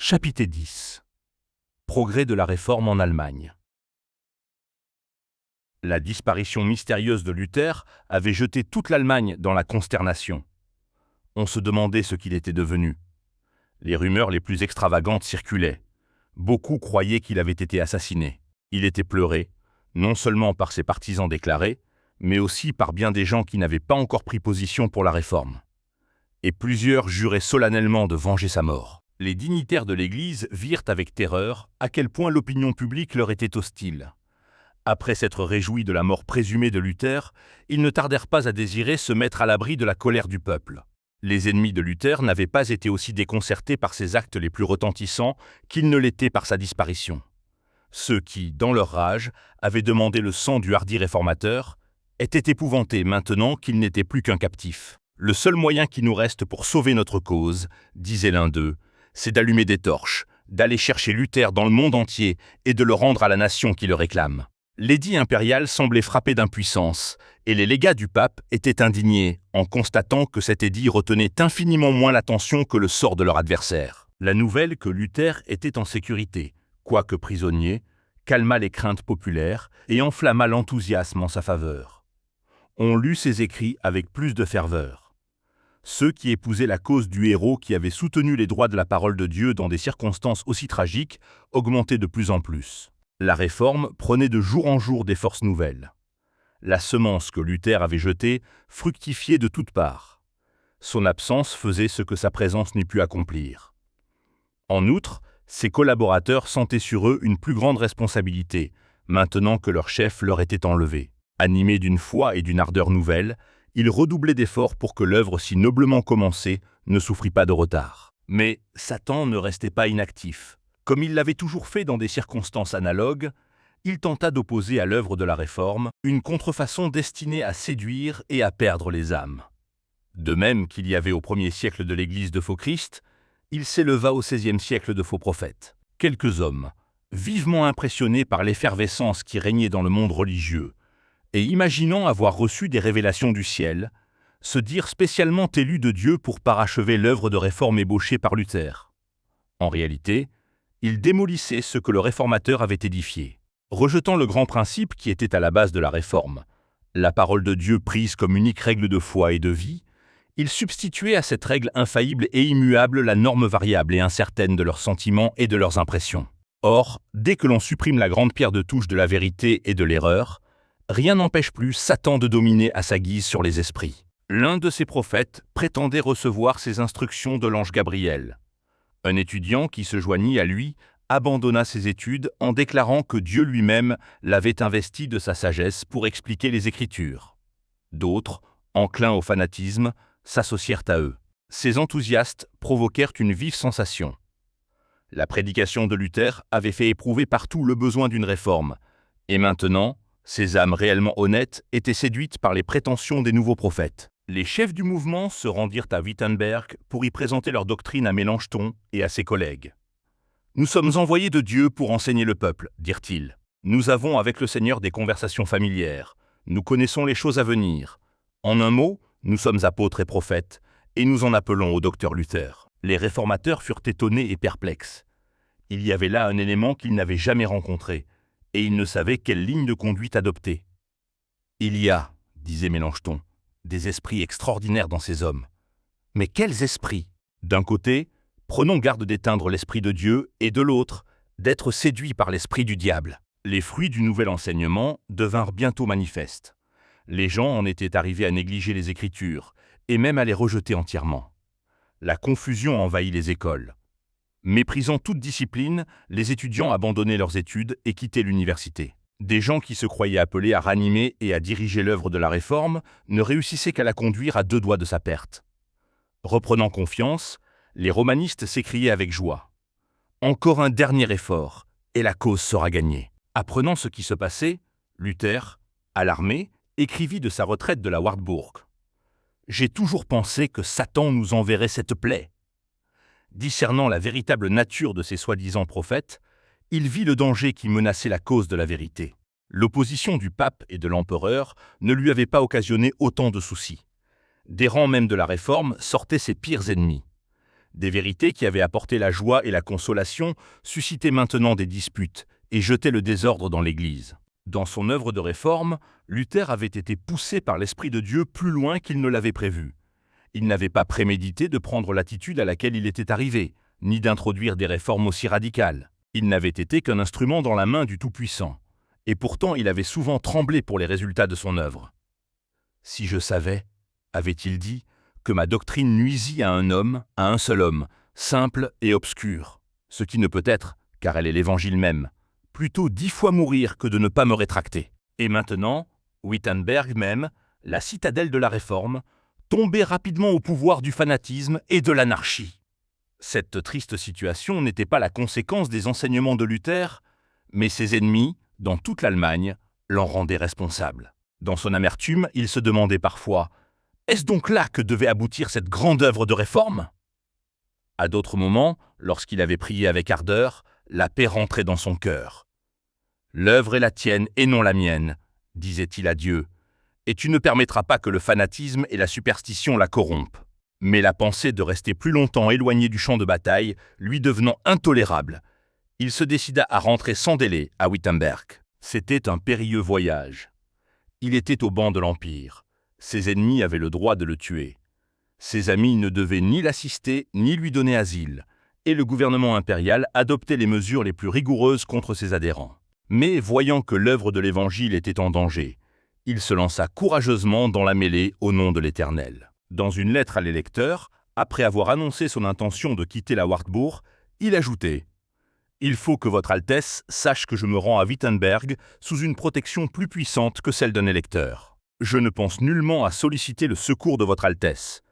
Chapitre 10. Progrès de la réforme en Allemagne. La disparition mystérieuse de Luther avait jeté toute l'Allemagne dans la consternation. On se demandait ce qu'il était devenu. Les rumeurs les plus extravagantes circulaient. Beaucoup croyaient qu'il avait été assassiné. Il était pleuré, non seulement par ses partisans déclarés, mais aussi par bien des gens qui n'avaient pas encore pris position pour la réforme. Et plusieurs juraient solennellement de venger sa mort. Les dignitaires de l'Église virent avec terreur à quel point l'opinion publique leur était hostile. Après s'être réjouis de la mort présumée de Luther, ils ne tardèrent pas à désirer se mettre à l'abri de la colère du peuple. Les ennemis de Luther n'avaient pas été aussi déconcertés par ses actes les plus retentissants qu'ils ne l'étaient par sa disparition. Ceux qui, dans leur rage, avaient demandé le sang du hardi réformateur, étaient épouvantés maintenant qu'il n'était plus qu'un captif. « Le seul moyen qui nous reste pour sauver notre cause, disait l'un d'eux, c'est d'allumer des torches, d'aller chercher Luther dans le monde entier et de le rendre à la nation qui le réclame. » L'édit impérial semblait frappé d'impuissance, et les légats du pape étaient indignés en constatant que cet édit retenait infiniment moins l'attention que le sort de leur adversaire. La nouvelle que Luther était en sécurité, quoique prisonnier, calma les craintes populaires et enflamma l'enthousiasme en sa faveur. On lut ses écrits avec plus de ferveur. Ceux qui épousaient la cause du héros qui avait soutenu les droits de la parole de Dieu dans des circonstances aussi tragiques augmentaient de plus en plus. La réforme prenait de jour en jour des forces nouvelles. La semence que Luther avait jetée fructifiait de toutes parts. Son absence faisait ce que sa présence n'eût pu accomplir. En outre, ses collaborateurs sentaient sur eux une plus grande responsabilité, maintenant que leur chef leur était enlevé. Animés d'une foi et d'une ardeur nouvelles, ils redoublaient d'efforts pour que l'œuvre si noblement commencée ne souffrît pas de retard. Mais Satan ne restait pas inactif. Comme il l'avait toujours fait dans des circonstances analogues, il tenta d'opposer à l'œuvre de la Réforme une contrefaçon destinée à séduire et à perdre les âmes. De même qu'il y avait au 1er siècle de l'Église de faux Christ, il s'éleva au 16e siècle de faux prophètes. Quelques hommes, vivement impressionnés par l'effervescence qui régnait dans le monde religieux, et imaginant avoir reçu des révélations du ciel, se dirent spécialement élus de Dieu pour parachever l'œuvre de réforme ébauchée par Luther. En réalité, ils démolissaient ce que le réformateur avait édifié. Rejetant le grand principe qui était à la base de la réforme, la parole de Dieu prise comme unique règle de foi et de vie, ils substituaient à cette règle infaillible et immuable la norme variable et incertaine de leurs sentiments et de leurs impressions. Or, dès que l'on supprime la grande pierre de touche de la vérité et de l'erreur, rien n'empêche plus Satan de dominer à sa guise sur les esprits. L'un de ces prophètes prétendait recevoir ces instructions de l'ange Gabriel. Un étudiant qui se joignit à lui abandonna ses études en déclarant que Dieu lui-même l'avait investi de sa sagesse pour expliquer les Écritures. D'autres, enclins au fanatisme, s'associèrent à eux. Ces enthousiastes provoquèrent une vive sensation. La prédication de Luther avait fait éprouver partout le besoin d'une réforme, et maintenant, ces âmes réellement honnêtes étaient séduites par les prétentions des nouveaux prophètes. Les chefs du mouvement se rendirent à Wittenberg pour y présenter leur doctrine à Mélenchon et à ses collègues. « Nous sommes envoyés de Dieu pour enseigner le peuple, dirent-ils. Nous avons avec le Seigneur des conversations familières. Nous connaissons les choses à venir. En un mot, nous sommes apôtres et prophètes, et nous en appelons au docteur Luther. » Les réformateurs furent étonnés et perplexes. Il y avait là un élément qu'ils n'avaient jamais rencontré, et ils ne savaient quelle ligne de conduite adopter. « Il y a, disait Mélenchon, des esprits extraordinaires dans ces hommes. Mais quels esprits? D'un côté, prenons garde d'éteindre l'esprit de Dieu, et de l'autre, d'être séduits par l'esprit du diable. » Les fruits du nouvel enseignement devinrent bientôt manifestes. Les gens en étaient arrivés à négliger les Écritures, et même à les rejeter entièrement. La confusion envahit les écoles. Méprisant toute discipline, les étudiants abandonnaient leurs études et quittaient l'université. Des gens qui se croyaient appelés à ranimer et à diriger l'œuvre de la réforme ne réussissaient qu'à la conduire à 2 doigts de sa perte. Reprenant confiance, les romanistes s'écriaient avec joie. « Encore un dernier effort, et la cause sera gagnée. » Apprenant ce qui se passait, Luther, alarmé, écrivit de sa retraite de la Wartburg. « J'ai toujours pensé que Satan nous enverrait cette plaie. » Discernant la véritable nature de ces soi-disant prophètes, il vit le danger qui menaçait la cause de la vérité. L'opposition du pape et de l'empereur ne lui avait pas occasionné autant de soucis. Des rangs même de la Réforme sortaient ses pires ennemis. Des vérités qui avaient apporté la joie et la consolation suscitaient maintenant des disputes et jetaient le désordre dans l'Église. Dans son œuvre de réforme, Luther avait été poussé par l'Esprit de Dieu plus loin qu'il ne l'avait prévu. Il n'avait pas prémédité de prendre l'attitude à laquelle il était arrivé, ni d'introduire des réformes aussi radicales. Il n'avait été qu'un instrument dans la main du Tout-Puissant, et pourtant il avait souvent tremblé pour les résultats de son œuvre. « Si je savais, avait-il dit, que ma doctrine nuisit à un seul homme, simple et obscur, ce qui ne peut être, car elle est l'Évangile même, plutôt 10 fois mourir que de ne pas me rétracter. » Et maintenant, Wittenberg même, la citadelle de la Réforme, tombait rapidement au pouvoir du fanatisme et de l'anarchie. Cette triste situation n'était pas la conséquence des enseignements de Luther, mais ses ennemis, dans toute l'Allemagne, l'en rendaient responsable. Dans son amertume, il se demandait parfois « Est-ce donc là que devait aboutir cette grande œuvre de réforme ?» À d'autres moments, lorsqu'il avait prié avec ardeur, la paix rentrait dans son cœur. « L'œuvre est la tienne et non la mienne, disait-il à Dieu, et tu ne permettras pas que le fanatisme et la superstition la corrompent. » Mais la pensée de rester plus longtemps éloigné du champ de bataille lui devenant intolérable, il se décida à rentrer sans délai à Wittenberg. C'était un périlleux voyage. Il était au banc de l'Empire. Ses ennemis avaient le droit de le tuer. Ses amis ne devaient ni l'assister ni lui donner asile, et le gouvernement impérial adoptait les mesures les plus rigoureuses contre ses adhérents. Mais voyant que l'œuvre de l'Évangile était en danger, il se lança courageusement dans la mêlée au nom de l'Éternel. Dans une lettre à l'électeur, après avoir annoncé son intention de quitter la Wartburg, il ajoutait « Il faut que votre Altesse sache que je me rends à Wittenberg sous une protection plus puissante que celle d'un électeur. Je ne pense nullement à solliciter le secours de votre Altesse.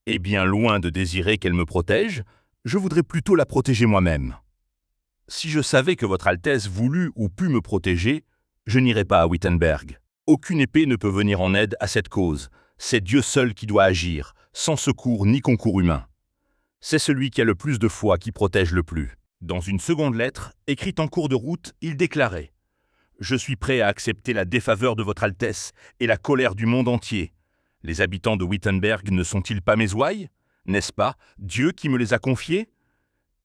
Et bien loin de désirer qu'elle me protège, je voudrais plutôt la protéger moi-même. Si je savais que votre Altesse voulut ou put me protéger, je n'irais pas à Wittenberg. Aucune épée ne peut venir en aide à cette cause. C'est Dieu seul qui doit agir, sans secours ni concours humain. C'est celui qui a le plus de foi qui protège le plus. » Dans une seconde lettre, écrite en cours de route, il déclarait « Je suis prêt à accepter la défaveur de votre Altesse et la colère du monde entier. Les habitants de Wittenberg ne sont-ils pas mes ouailles? N'est-ce pas Dieu qui me les a confiés?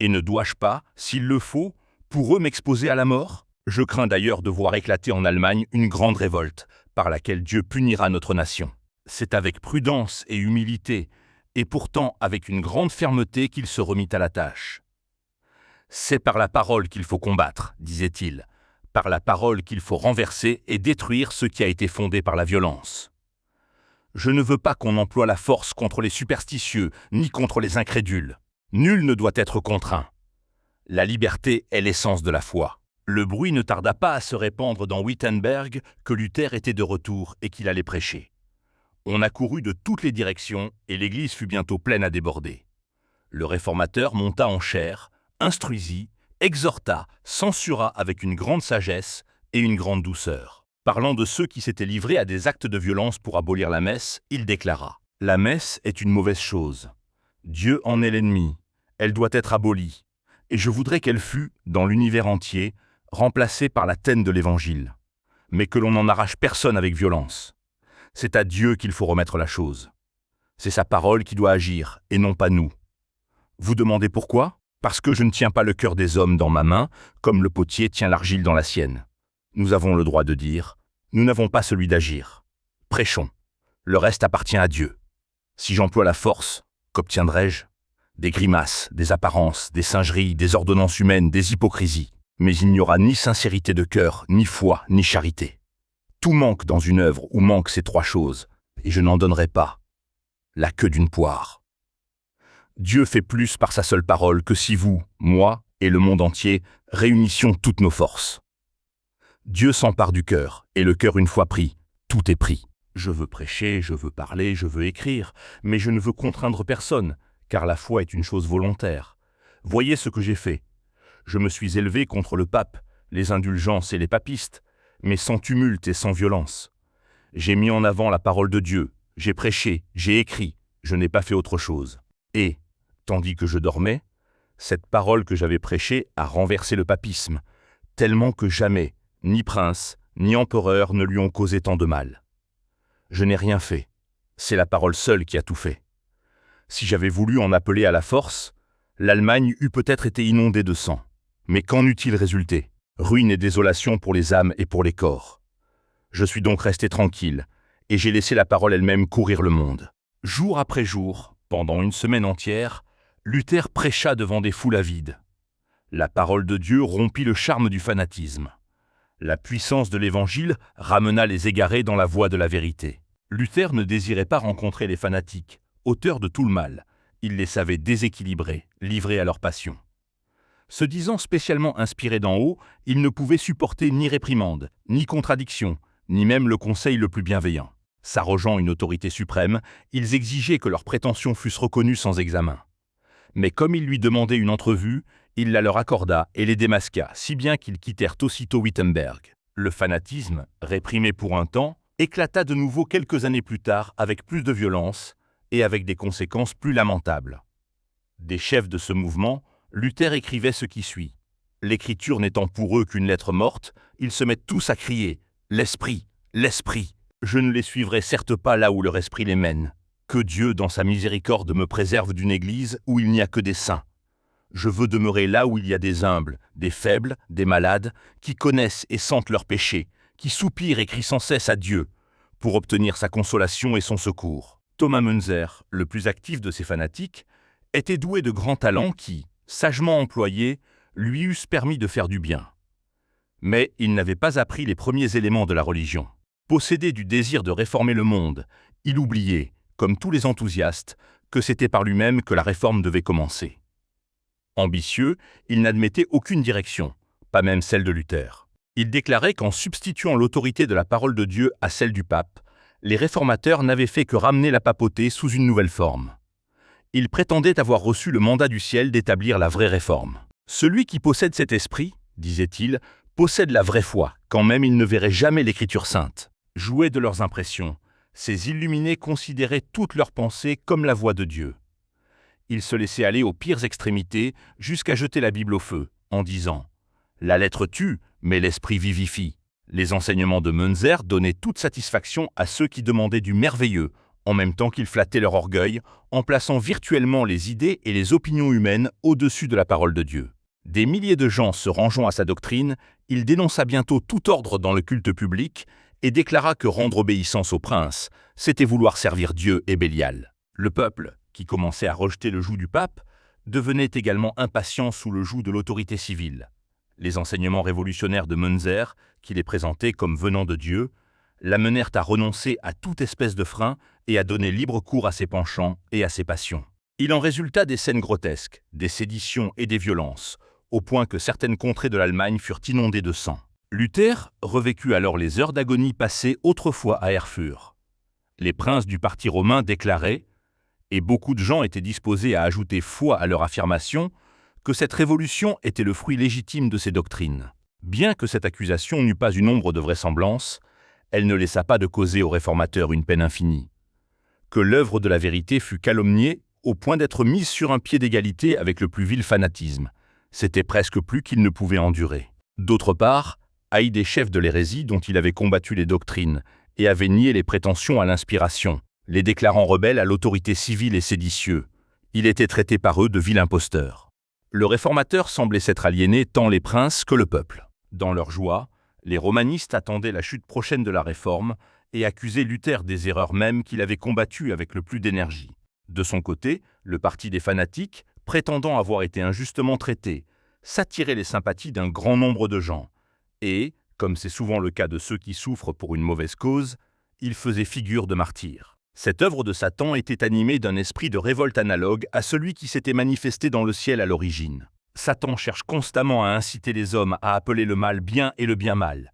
Et ne dois-je pas, s'il le faut, pour eux m'exposer à la mort? Je crains d'ailleurs de voir éclater en Allemagne une grande révolte, par laquelle Dieu punira notre nation. » C'est avec prudence et humilité, et pourtant avec une grande fermeté qu'il se remit à la tâche. « C'est par la parole qu'il faut combattre, disait-il, par la parole qu'il faut renverser et détruire ce qui a été fondé par la violence. Je ne veux pas qu'on emploie la force contre les superstitieux, ni contre les incrédules. Nul ne doit être contraint. La liberté est l'essence de la foi. » Le bruit ne tarda pas à se répandre dans Wittenberg que Luther était de retour et qu'il allait prêcher. On accourut de toutes les directions et l'église fut bientôt pleine à déborder. Le réformateur monta en chaire, instruisit, exhorta, censura avec une grande sagesse et une grande douceur. Parlant de ceux qui s'étaient livrés à des actes de violence pour abolir la messe, il déclara « La messe est une mauvaise chose. Dieu en est l'ennemi. Elle doit être abolie. Et je voudrais qu'elle fût, dans l'univers entier, remplacée par la tène de l'Évangile. Mais que l'on n'en arrache personne avec violence. C'est à Dieu qu'il faut remettre la chose. C'est sa parole qui doit agir, et non pas nous. Vous demandez pourquoi? Parce que je ne tiens pas le cœur des hommes dans ma main, comme le potier tient l'argile dans la sienne. Nous avons le droit de dire, nous n'avons pas celui d'agir. Prêchons. Le reste appartient à Dieu. Si j'emploie la force, qu'obtiendrai-je? Des grimaces, des apparences, des singeries, des ordonnances humaines, des hypocrisies. Mais il n'y aura ni sincérité de cœur, ni foi, ni charité. Tout manque dans une œuvre où manquent ces 3 choses, et je n'en donnerai pas. La queue d'une poire. Dieu fait plus par sa seule parole que si vous, moi et le monde entier réunissions toutes nos forces. Dieu s'empare du cœur, et le cœur une fois pris, tout est pris. Je veux prêcher, je veux parler, je veux écrire, mais je ne veux contraindre personne, car la foi est une chose volontaire. Voyez ce que j'ai fait. Je me suis élevé contre le pape, les indulgences et les papistes, mais sans tumulte et sans violence. J'ai mis en avant la parole de Dieu, j'ai prêché, j'ai écrit, je n'ai pas fait autre chose. Et, tandis que je dormais, cette parole que j'avais prêchée a renversé le papisme, tellement que jamais, ni prince, ni empereur ne lui ont causé tant de mal. Je n'ai rien fait, c'est la parole seule qui a tout fait. Si j'avais voulu en appeler à la force, l'Allemagne eût peut-être été inondée de sang. Mais qu'en eût-il résulté? Ruine et désolation pour les âmes et pour les corps. Je suis donc resté tranquille, et j'ai laissé la parole elle-même courir le monde. Jour après jour, pendant une semaine entière, Luther prêcha devant des foules avides. La parole de Dieu rompit le charme du fanatisme. La puissance de l'Évangile ramena les égarés dans la voie de la vérité. Luther ne désirait pas rencontrer les fanatiques, auteurs de tout le mal. Il les savait déséquilibrés, livrés à leur passion. Se disant spécialement inspiré d'en haut, il ne pouvait supporter ni réprimande, ni contradiction, ni même le conseil le plus bienveillant. S'arrogeant une autorité suprême, ils exigeaient que leurs prétentions fussent reconnues sans examen. Mais comme ils lui demandaient une entrevue, il la leur accorda et les démasqua, si bien qu'ils quittèrent aussitôt Wittenberg. Le fanatisme, réprimé pour un temps, éclata de nouveau quelques années plus tard avec plus de violence et avec des conséquences plus lamentables. Des chefs de ce mouvement, Luther écrivait ce qui suit. L'écriture n'étant pour eux qu'une lettre morte, ils se mettent tous à crier « L'esprit, l'esprit !» Je ne les suivrai certes pas là où leur esprit les mène. Que Dieu, dans sa miséricorde, me préserve d'une église où il n'y a que des saints. Je veux demeurer là où il y a des humbles, des faibles, des malades, qui connaissent et sentent leurs péchés, qui soupirent et crient sans cesse à Dieu, pour obtenir sa consolation et son secours. Thomas Münzer, le plus actif de ces fanatiques, était doué de grands talents qui, sagement employés, lui eussent permis de faire du bien. Mais il n'avait pas appris les premiers éléments de la religion. Possédé du désir de réformer le monde, il oubliait, comme tous les enthousiastes, que c'était par lui-même que la réforme devait commencer. Ambitieux, il n'admettait aucune direction, pas même celle de Luther. Il déclarait qu'en substituant l'autorité de la parole de Dieu à celle du pape, les réformateurs n'avaient fait que ramener la papauté sous une nouvelle forme. Il prétendait avoir reçu le mandat du ciel d'établir la vraie réforme. Celui qui possède cet esprit, disait-il, possède la vraie foi, quand même il ne verrait jamais l'écriture sainte. Jouaient de leurs impressions, ces illuminés considéraient toutes leurs pensées comme la voix de Dieu. Ils se laissaient aller aux pires extrémités jusqu'à jeter la Bible au feu, en disant « La lettre tue, mais l'esprit vivifie ». Les enseignements de Münzer donnaient toute satisfaction à ceux qui demandaient du merveilleux, en même temps qu'ils flattaient leur orgueil, en plaçant virtuellement les idées et les opinions humaines au-dessus de la parole de Dieu. Des milliers de gens se rangeant à sa doctrine, il dénonça bientôt tout ordre dans le culte public et déclara que rendre obéissance au prince, c'était vouloir servir Dieu et Bélial. Le peuple, qui commençait à rejeter le joug du pape, devenait également impatient sous le joug de l'autorité civile. Les enseignements révolutionnaires de Münzer, qui les présentaient comme venant de Dieu, l'amenèrent à renoncer à toute espèce de frein et à donner libre cours à ses penchants et à ses passions. Il en résulta des scènes grotesques, des séditions et des violences, au point que certaines contrées de l'Allemagne furent inondées de sang. Luther revécut alors les heures d'agonie passées autrefois à Erfurt. Les princes du parti romain déclaraient, et beaucoup de gens étaient disposés à ajouter foi à leur affirmation, que cette révolution était le fruit légitime de ses doctrines. Bien que cette accusation n'eût pas une ombre de vraisemblance, elle ne laissa pas de causer aux réformateurs une peine infinie. Que l'œuvre de la vérité fut calomniée au point d'être mise sur un pied d'égalité avec le plus vil fanatisme, c'était presque plus qu'il ne pouvait endurer. D'autre part, haï des chefs de l'hérésie dont il avait combattu les doctrines et avait nié les prétentions à l'inspiration, les déclarant rebelles à l'autorité civile et séditieux, il était traité par eux de vil imposteur. Le réformateur semblait s'être aliéné tant les princes que le peuple. Dans leur joie, les romanistes attendaient la chute prochaine de la réforme et accusaient Luther des erreurs mêmes qu'il avait combattues avec le plus d'énergie. De son côté, le parti des fanatiques, prétendant avoir été injustement traité, s'attirait les sympathies d'un grand nombre de gens et, comme c'est souvent le cas de ceux qui souffrent pour une mauvaise cause, il faisait figure de martyr. Cette œuvre de Satan était animée d'un esprit de révolte analogue à celui qui s'était manifesté dans le ciel à l'origine. Satan cherche constamment à inciter les hommes à appeler le mal bien et le bien mal,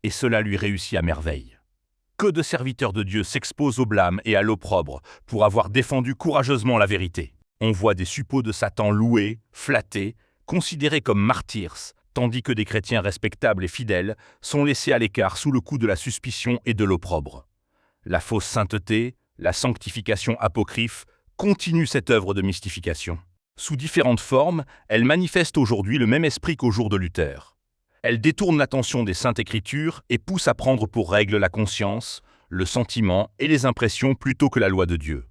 et cela lui réussit à merveille. Que de serviteurs de Dieu s'exposent au blâme et à l'opprobre pour avoir défendu courageusement la vérité. On voit des suppôts de Satan loués, flattés, considérés comme martyrs, tandis que des chrétiens respectables et fidèles sont laissés à l'écart sous le coup de la suspicion et de l'opprobre. La fausse sainteté, la sanctification apocryphe continuent cette œuvre de mystification. Sous différentes formes, elle manifeste aujourd'hui le même esprit qu'au jour de Luther. Elle détourne l'attention des saintes écritures et pousse à prendre pour règle la conscience, le sentiment et les impressions plutôt que la loi de Dieu.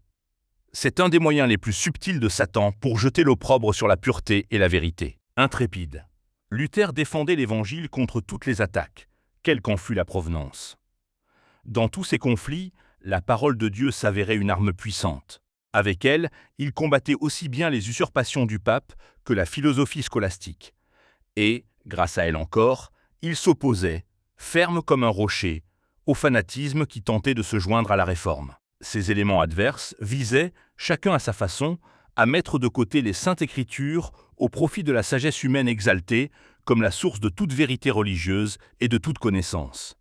C'est un des moyens les plus subtils de Satan pour jeter l'opprobre sur la pureté et la vérité. Intrépide, Luther défendait l'Évangile contre toutes les attaques, quelle qu'en fût la provenance. Dans tous ces conflits, la parole de Dieu s'avérait une arme puissante. Avec elle, il combattait aussi bien les usurpations du pape que la philosophie scolastique. Et, grâce à elle encore, il s'opposait, ferme comme un rocher, au fanatisme qui tentait de se joindre à la réforme. Ces éléments adverses visaient, chacun à sa façon, à mettre de côté les saintes écritures au profit de la sagesse humaine exaltée comme la source de toute vérité religieuse et de toute connaissance.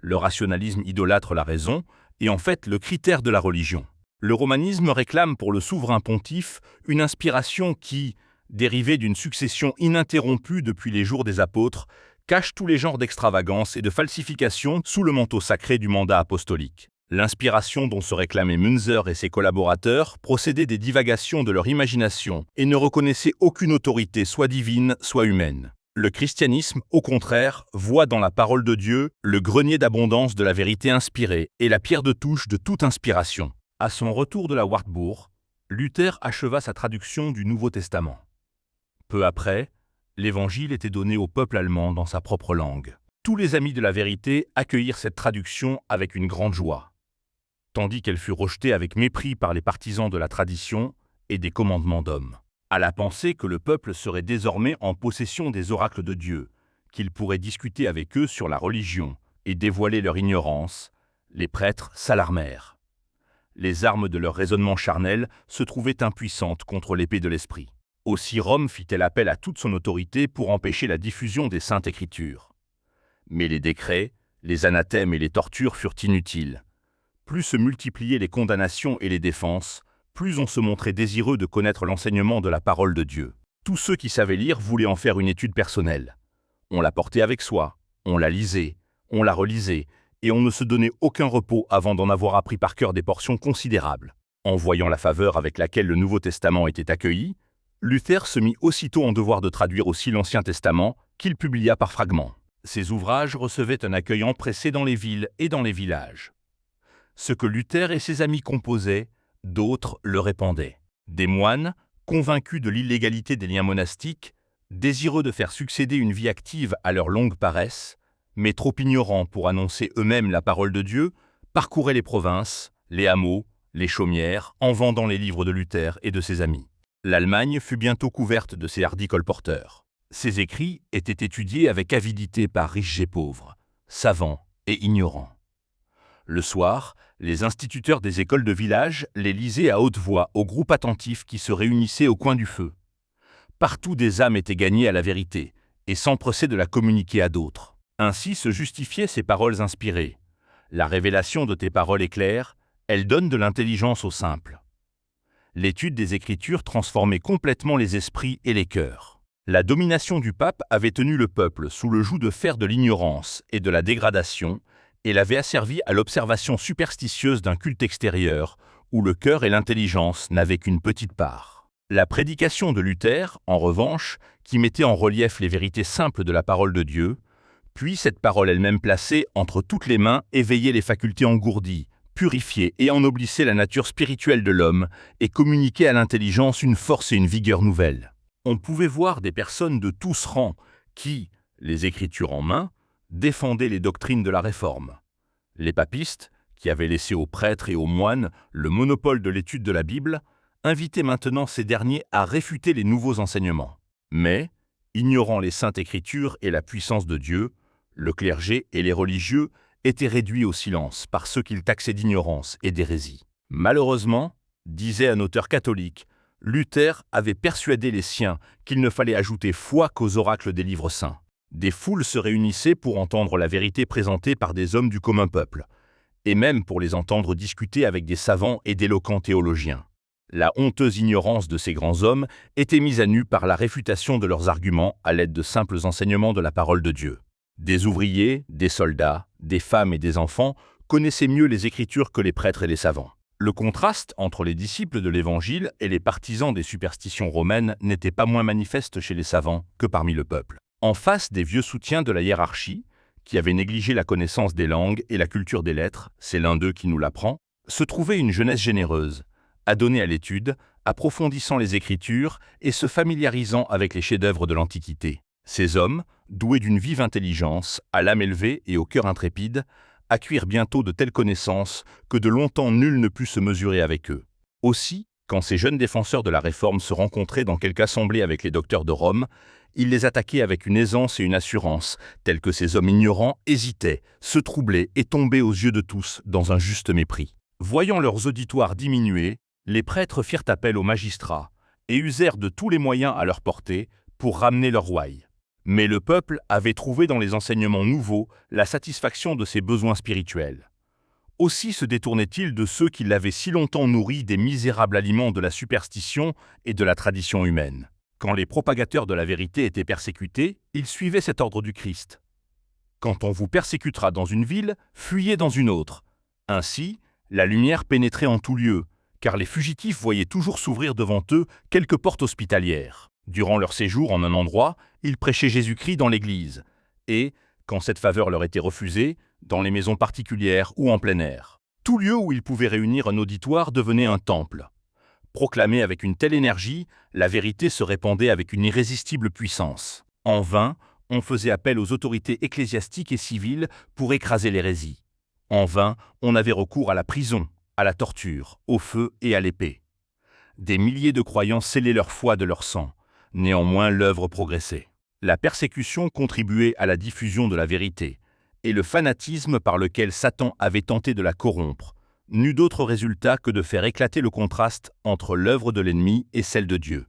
Le rationalisme idolâtre la raison est en fait le critère de la religion. Le romanisme réclame pour le souverain pontife une inspiration qui, dérivée d'une succession ininterrompue depuis les jours des apôtres, cache tous les genres d'extravagance et de falsification sous le manteau sacré du mandat apostolique. L'inspiration dont se réclamaient Münzer et ses collaborateurs procédait des divagations de leur imagination et ne reconnaissait aucune autorité soit divine, soit humaine. Le christianisme, au contraire, voit dans la parole de Dieu le grenier d'abondance de la vérité inspirée et la pierre de touche de toute inspiration. À son retour de la Wartburg, Luther acheva sa traduction du Nouveau Testament. Peu après, l'Évangile était donné au peuple allemand dans sa propre langue. Tous les amis de la vérité accueillirent cette traduction avec une grande joie, tandis qu'elle fut rejetée avec mépris par les partisans de la tradition et des commandements d'hommes. À la pensée que le peuple serait désormais en possession des oracles de Dieu, qu'il pourrait discuter avec eux sur la religion et dévoiler leur ignorance, les prêtres s'alarmèrent. Les armes de leur raisonnement charnel se trouvaient impuissantes contre l'épée de l'esprit. Aussi Rome fit-elle appel à toute son autorité pour empêcher la diffusion des saintes écritures. Mais les décrets, les anathèmes et les tortures furent inutiles. Plus se multipliaient les condamnations et les défenses, plus on se montrait désireux de connaître l'enseignement de la parole de Dieu. Tous ceux qui savaient lire voulaient en faire une étude personnelle. On la portait avec soi, on la lisait, on la relisait, et on ne se donnait aucun repos avant d'en avoir appris par cœur des portions considérables. En voyant la faveur avec laquelle le Nouveau Testament était accueilli, Luther se mit aussitôt en devoir de traduire aussi l'Ancien Testament, qu'il publia par fragments. Ses ouvrages recevaient un accueil empressé dans les villes et dans les villages. Ce que Luther et ses amis composaient, d'autres le répandaient. Des moines, convaincus de l'illégalité des liens monastiques, désireux de faire succéder une vie active à leur longue paresse, mais trop ignorants pour annoncer eux-mêmes la parole de Dieu, parcouraient les provinces, les hameaux, les chaumières, en vendant les livres de Luther et de ses amis. L'Allemagne fut bientôt couverte de ces hardis colporteurs. Ses écrits étaient étudiés avec avidité par riches et pauvres, savants et ignorants. Le soir, les instituteurs des écoles de village les lisaient à haute voix au groupe attentif qui se réunissait au coin du feu. Partout des âmes étaient gagnées à la vérité et s'empressaient de la communiquer à d'autres. Ainsi se justifiaient ces paroles inspirées. La révélation de tes paroles est claire, elle donne de l'intelligence aux simples. L'étude des Écritures transformait complètement les esprits et les cœurs. La domination du pape avait tenu le peuple sous le joug de fer de l'ignorance et de la dégradation, et l'avait asservi à l'observation superstitieuse d'un culte extérieur, où le cœur et l'intelligence n'avaient qu'une petite part. La prédication de Luther, en revanche, qui mettait en relief les vérités simples de la parole de Dieu, puis cette parole elle-même placée entre toutes les mains éveillait les facultés engourdies, purifiait et ennoblissait la nature spirituelle de l'homme et communiquait à l'intelligence une force et une vigueur nouvelles. On pouvait voir des personnes de tous rangs qui, les Écritures en main, défendaient les doctrines de la Réforme. Les papistes, qui avaient laissé aux prêtres et aux moines le monopole de l'étude de la Bible, invitaient maintenant ces derniers à réfuter les nouveaux enseignements. Mais, ignorant les saintes Écritures et la puissance de Dieu, le clergé et les religieux étaient réduits au silence par ceux qu'ils taxaient d'ignorance et d'hérésie. Malheureusement, disait un auteur catholique, Luther avait persuadé les siens qu'il ne fallait ajouter foi qu'aux oracles des livres saints. Des foules se réunissaient pour entendre la vérité présentée par des hommes du commun peuple, et même pour les entendre discuter avec des savants et d'éloquents théologiens. La honteuse ignorance de ces grands hommes était mise à nu par la réfutation de leurs arguments à l'aide de simples enseignements de la parole de Dieu. Des ouvriers, des soldats, des femmes et des enfants connaissaient mieux les Écritures que les prêtres et les savants. Le contraste entre les disciples de l'Évangile et les partisans des superstitions romaines n'était pas moins manifeste chez les savants que parmi le peuple. En face des vieux soutiens de la hiérarchie, qui avaient négligé la connaissance des langues et la culture des lettres, c'est l'un d'eux qui nous l'apprend, se trouvait une jeunesse généreuse, adonnés à l'étude, approfondissant les Écritures et se familiarisant avec les chefs-d'œuvre de l'Antiquité. Ces hommes, doués d'une vive intelligence, à l'âme élevée et au cœur intrépide, acquirent bientôt de telles connaissances que de longtemps nul ne put se mesurer avec eux. Aussi, quand ces jeunes défenseurs de la Réforme se rencontraient dans quelque assemblée avec les docteurs de Rome, ils les attaquaient avec une aisance et une assurance, telles que ces hommes ignorants hésitaient, se troublaient et tombaient aux yeux de tous dans un juste mépris. Voyant leurs auditoires diminuer, les prêtres firent appel aux magistrats et usèrent de tous les moyens à leur portée pour ramener leur ouaille. Mais le peuple avait trouvé dans les enseignements nouveaux la satisfaction de ses besoins spirituels. Aussi se détournait-il de ceux qui l'avaient si longtemps nourri des misérables aliments de la superstition et de la tradition humaine. Quand les propagateurs de la vérité étaient persécutés, ils suivaient cet ordre du Christ. Quand on vous persécutera dans une ville, fuyez dans une autre. Ainsi, la lumière pénétrait en tout lieu, car les fugitifs voyaient toujours s'ouvrir devant eux quelques portes hospitalières. Durant leur séjour en un endroit, ils prêchaient Jésus-Christ dans l'église, et, quand cette faveur leur était refusée, dans les maisons particulières ou en plein air. Tout lieu où ils pouvaient réunir un auditoire devenait un temple. Proclamée avec une telle énergie, la vérité se répandait avec une irrésistible puissance. En vain, on faisait appel aux autorités ecclésiastiques et civiles pour écraser l'hérésie. En vain, on avait recours à la prison, à la torture, au feu et à l'épée. Des milliers de croyants scellaient leur foi de leur sang. Néanmoins, l'œuvre progressait. La persécution contribuait à la diffusion de la vérité, et le fanatisme par lequel Satan avait tenté de la corrompre n'eut d'autre résultat que de faire éclater le contraste entre l'œuvre de l'ennemi et celle de Dieu.